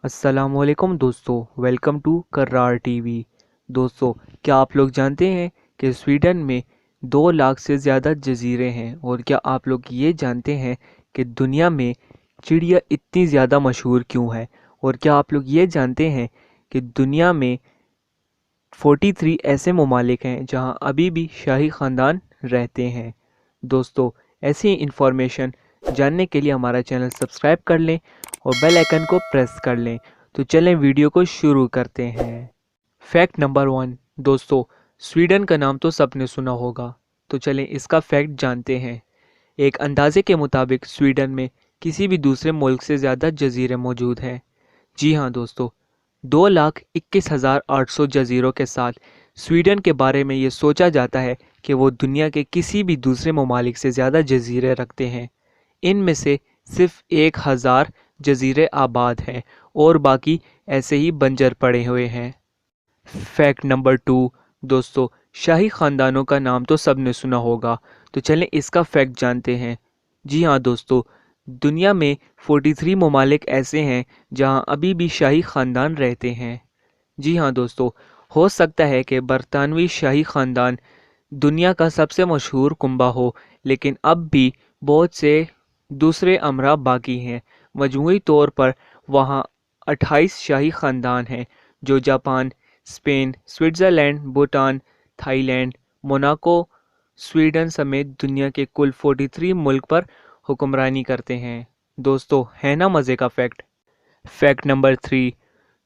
अस्सलाम वालेकुम दोस्तों, वेलकम टू कर्रार टीवी। दोस्तों, क्या आप लोग जानते हैं कि स्वीडन में 2 लाख से ज़्यादा जजीरे हैं? और क्या आप लोग ये जानते हैं कि दुनिया में चिड़िया इतनी ज़्यादा मशहूर क्यों है? और क्या आप लोग ये जानते हैं कि दुनिया में 43 ऐसे ममालिक हैं जहां अभी भी शाही ख़ानदान रहते हैं? दोस्तों, ऐसी इंफॉर्मेशन जानने के लिए हमारा चैनल सब्सक्राइब कर लें और बेल आइकन को प्रेस कर लें। तो चलें वीडियो को शुरू करते हैं। Fact number 1। दोस्तों, स्वीडन का नाम तो सबने सुना होगा, तो चलें इसका फैक्ट जानते हैं। एक अंदाजे के मुताबिक स्वीडन में किसी भी दूसरे मुल्क से ज़्यादा जजीरे मौजूद हैं। जी हाँ दोस्तों, 2,21,800 जजीरों के साथ स्वीडन के बारे में ये सोचा जाता है कि वो दुनिया के किसी भी दूसरे ममालिक से ज़्यादा जजीरे रखते हैं। इनमें से सिर्फ 1,000 जजीरे आबाद हैं और बाकी ऐसे ही बंजर पड़े हुए हैं। Fact number 2। दोस्तों, शाही ख़ानदानों का नाम तो सबने सुना होगा, तो चलें इसका फैक्ट जानते हैं। जी हाँ दोस्तों, दुनिया में 43 ममालिक ऐसे हैं जहां अभी भी शाही ख़ानदान रहते हैं। जी हाँ दोस्तों, हो सकता है कि बरतानवी शाही ख़ानदान दुनिया का सबसे मशहूर कुंबा हो, लेकिन अब भी बहुत से दूसरे अमरा बाकी हैं। मजमूई तौर पर वहाँ 28 शाही ख़ानदान हैं जो Japan, Spain, Switzerland, Bhutan, Thailand, Monaco, Sweden समेत दुनिया के कुल 43 मुल्क पर हुक्मरानी करते हैं। दोस्तों, है ना मज़े का फैक्ट? Fact number 3।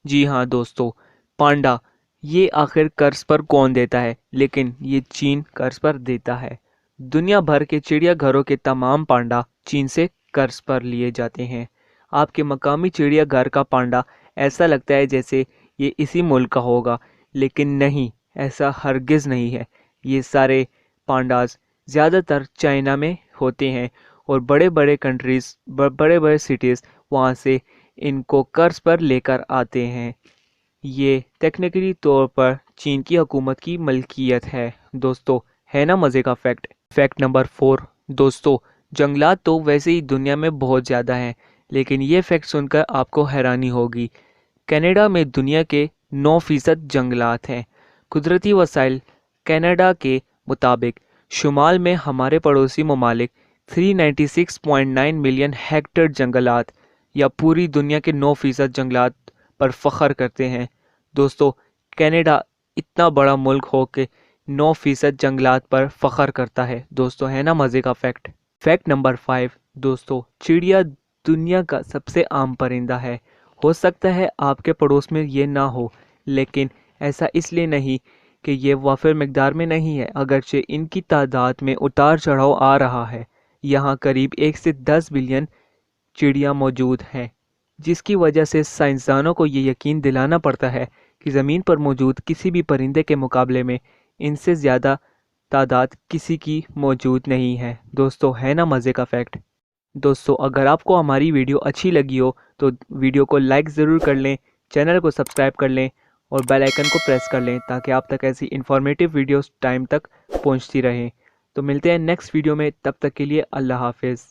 जी हाँ दोस्तों, पांडा, ये आखिर कर्ज पर कौन देता है? लेकिन ये चीन कर्ज पर देता है। दुनिया भर के चिड़ियाघरों के तमाम पांडा चीन से कर्ज पर लिए जाते हैं। आपके मकामी चिड़ियाघर का पांडा ऐसा लगता है जैसे ये इसी मुल्क का होगा, लेकिन नहीं, ऐसा हरगिज़ नहीं है। ये सारे पांडास ज़्यादातर चाइना में होते हैं और बड़े बड़े कंट्रीज़, बड़े बड़े सिटीज़ वहाँ से इनको कर्ज पर लेकर आते हैं। ये टेक्निकली तौर पर चीन की हुकूमत की मलकियत है। दोस्तों, है ना मज़े का फैक्ट? Fact number 4। दोस्तों, जंगलात तो वैसे ही दुनिया में बहुत ज़्यादा हैं, लेकिन ये फैक्ट सुनकर आपको हैरानी होगी। कनाडा में दुनिया के 9% जंगलात हैं। कुदरती वसाइल कनाडा के मुताबिक शुमाल में हमारे पड़ोसी ममालिक 396.9 मिलियन हेक्टेयर जंगलात या पूरी दुनिया के 9% जंगलात पर फ़ख्र करते हैं। दोस्तों, कनाडा इतना बड़ा मुल्क हो के 9% जंगलात पर फ़ख्र करता है। दोस्तों, है ना मज़े का फैक्ट? Fact number 5। दोस्तों, चिड़िया दुनिया का सबसे आम परिंदा है। हो सकता है आपके पड़ोस में ये ना हो, लेकिन ऐसा इसलिए नहीं कि ये वाफिर मकदार में नहीं है, अगरचे इनकी तादाद में उतार चढ़ाव आ रहा है। यहाँ करीब 1 से 10 बिलियन चिड़िया मौजूद हैं, जिसकी वजह से साइंसदानों को ये यकीन दिलाना पड़ता है कि ज़मीन पर मौजूद किसी भी परिंदे के मुकाबले में इनसे ज़्यादा तादाद किसी की मौजूद नहीं है। दोस्तों, है ना मज़े का फैक्ट? दोस्तों, अगर आपको हमारी वीडियो अच्छी लगी हो तो वीडियो को लाइक ज़रूर कर लें, चैनल को सब्सक्राइब कर लें और बेल आइकन को प्रेस कर लें ताकि आप तक ऐसी इन्फॉर्मेटिव वीडियोस टाइम तक पहुंचती रहें। तो मिलते हैं नेक्स्ट वीडियो में, तब तक के लिए अल्लाह हाफिज़।